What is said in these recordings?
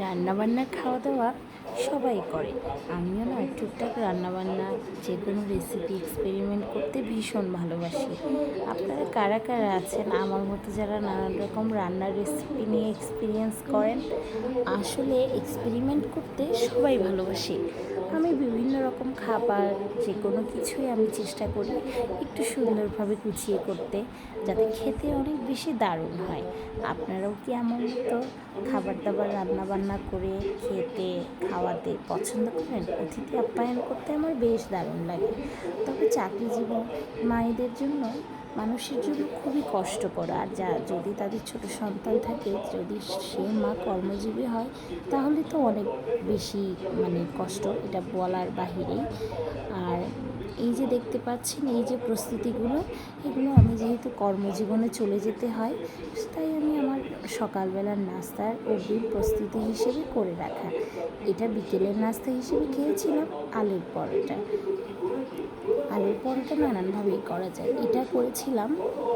রান্নাবান্না খাওয়া দাওয়া সবাই করে। আমিও না টুকটাক রান্নাবান্না যে কোনো রেসিপি এক্সপেরিমেন্ট করতে ভীষণ ভালোবাসি। আপনারা কারা কারা আছেন আমার মতো যারা নানান রকম রান্নার রেসিপি নিয়ে এক্সপিরিয়েন্স করেন? আসলে এক্সপেরিমেন্ট করতে সবাই ভালোবাসি। আমি বিভিন্ন রকম খাবার যে কোনো কিছুই আমি চেষ্টা করি একটু সুন্দরভাবে গুছিয়ে করতে, যাতে খেতে অনেক বেশি দারুণ হয়। আপনারাও কি আমার মতো খাবার দাবার রান্নাবান্না করে খেতে খাওয়াতে পছন্দ করেন? অতিথি আপ্যায়ন করতে আমার বেশ দারুণ লাগে। তবে চাকরিজীবী মায়েদের জন্য, মানুষের জন্য খুবই কষ্টকর। আর যদি তাদের ছোট সন্তান থাকে, যদি সে মা কর্মজীবী হয়, তাহলে তো অনেক বেশি কষ্ট, এটা বলার বাহিরেই। আর এই যে দেখতে পাচ্ছেন এই যে প্রস্তুতিগুলো, এগুলো আমি যেহেতু কর্মজীবনে চলে যেতে হয়, তাই আমি আমার সকালবেলার নাস্তার অগ্রিম প্রস্তুতি হিসেবে করে রাখা। এটা বিকেলের নাস্তা হিসেবে খেয়েছিলাম আলুর পরোটা। আলুর পরোটা নানানভাবেই করা যায়, এটা করেছিলাম,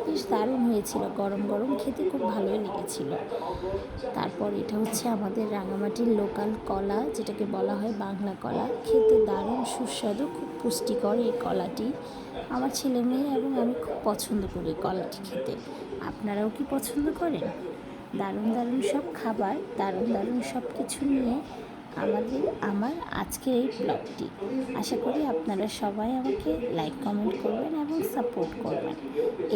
বেশ দারুণ হয়েছিল, গরম গরম খেতে খুব ভালোই লেগেছিল। তারপর এটা হচ্ছে আমাদের রাঙামাটির লোকাল কলা, যেটাকে বলা হয় বাংলা কলা। খেতে দারুণ সুস্বাদু, খুব পুষ্টিকর এই কলাটি। আমার ছেলে মেয়ে এবং আমি খুব পছন্দ করি কলাটি খেতে। আপনারাও কি পছন্দ করেন? দারুণ দারুণ সব খাবার, দারুণ দারুণ সব কিছু নিয়ে আমার আজকের এই ব্লগটি। আশা করি আপনারা সবাই আমাকে লাইক কমেন্ট করবেন এবং সাপোর্ট করবেন।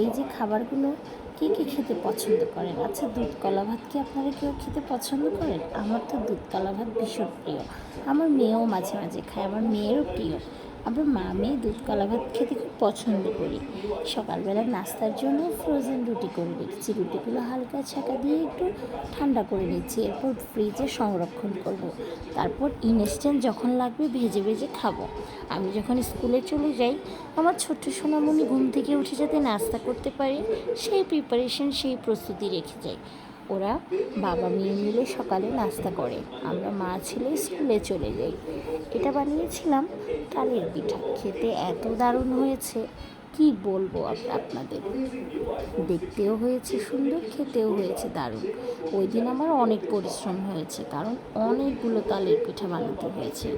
এই যে খাবারগুলো কে কে খেতে পছন্দ করেন? আচ্ছা, দুধ কলা ভাত কি আপনারা কেউ খেতে পছন্দ করেন? আমার তো দুধ কলা ভাত ভীষণ প্রিয়। আমার মেয়েও মাঝে মাঝে খায়, আমার মেয়েরও প্রিয়। আমরা মা মেয়ে দুধ কলা ভাত খেতে খুব পছন্দ করি। সকালবেলা নাস্তার জন্য ফ্রোজেন রুটি করে রেখেছি, রুটিগুলো হালকা ছাঁকা দিয়ে একটু ঠান্ডা করে নিচ্ছি, এরপর ফ্রিজে সংরক্ষণ করব। তারপর ইনস্ট্যান্ট যখন লাগবে ভেজে ভেজে খাবো। আমি যখন স্কুলে চলে যাই, আমার ছোট্ট সোনামণি ঘুম থেকে উঠে যাতে নাস্তা করতে পারে, সেই প্রিপারেশন, সেই প্রস্তুতি রেখে যাই। ওরা বাবা মেয়ে মিলে সকালে নাস্তা করে, আমরা মা ছেলে স্কুলে চলে যাই। এটা বানিয়েছিলাম তালের পিঠা, খেতে এত দারুণ হয়েছে কি বলবো আপনাদের। দেখতেও হয়েছে সুন্দর, খেতেও হয়েছে দারুণ। ওই দিন আমার অনেক পরিশ্রম হয়েছে, কারণ অনেকগুলো তালের পিঠা বানাতে হয়েছে,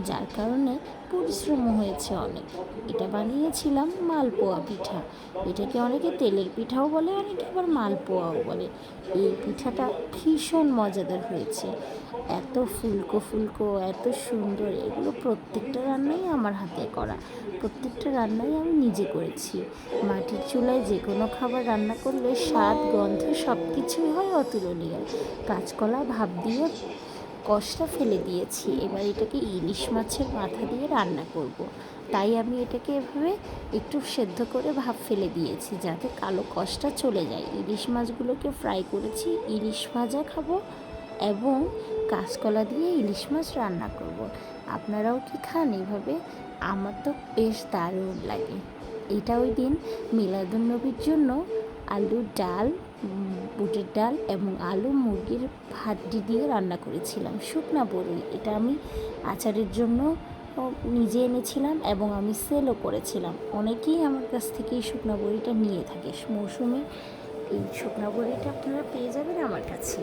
যার কারণে পরিশ্রমও হয়েছে অনেক। এটা বানিয়েছিলাম মালপোয়া পিঠা। এটাকে অনেকে তেলের পিঠাও বলে, অনেকে আবার মালপোয়াও বলে। এই পিঠাটা ভীষণ মজাদার হয়েছে, এত ফুলকো ফুলকো, এত সুন্দর। এগুলো প্রত্যেকটা রান্নাই আমার হাতে করা, প্রত্যেকটা রান্নাই আমি নিজে করেছি। মাটির চুলায় যে কোনো খাবার রান্না করলে স্বাদ, গন্ধ সব কিছুই হয় অতুলনীয়। কাঁচকলা ভাপ দিয়ে কষটা ফেলে দিয়েছি, এবার এটাকে ইলিশ মাছের মাথা দিয়ে রান্না করব। তাই আমি এটাকে এভাবে একটু সেদ্ধ করে ভাপ ফেলে দিয়েছি, যাতে কালো কষটা চলে যায়। ইলিশ মাছগুলোকে ফ্রাই করেছি, ইলিশ ভাজা খাবো এবং কাঁচকলা দিয়ে ইলিশ মাছ রান্না করব। আপনারাও কি খান এইভাবে? আমার তো বেশ দারুণ লাগে। এটা ওই দিন মিলাদুন্নবীর জন্য আলুর ডাল, বুটের ডাল এবং আলু মুরগির হাড্ডি দিয়ে রান্না করেছিলাম। শুকনা বড়ি, এটা আমি আচারের জন্য নিজে এনেছিলাম এবং আমি সেলও করেছিলাম। অনেকেই আমার কাছ থেকে এই শুকনা বড়িটা নিয়ে থাকে। মৌসুমে এই শুকনা বড়িটা আপনারা পেয়ে যাবেন আমার কাছে।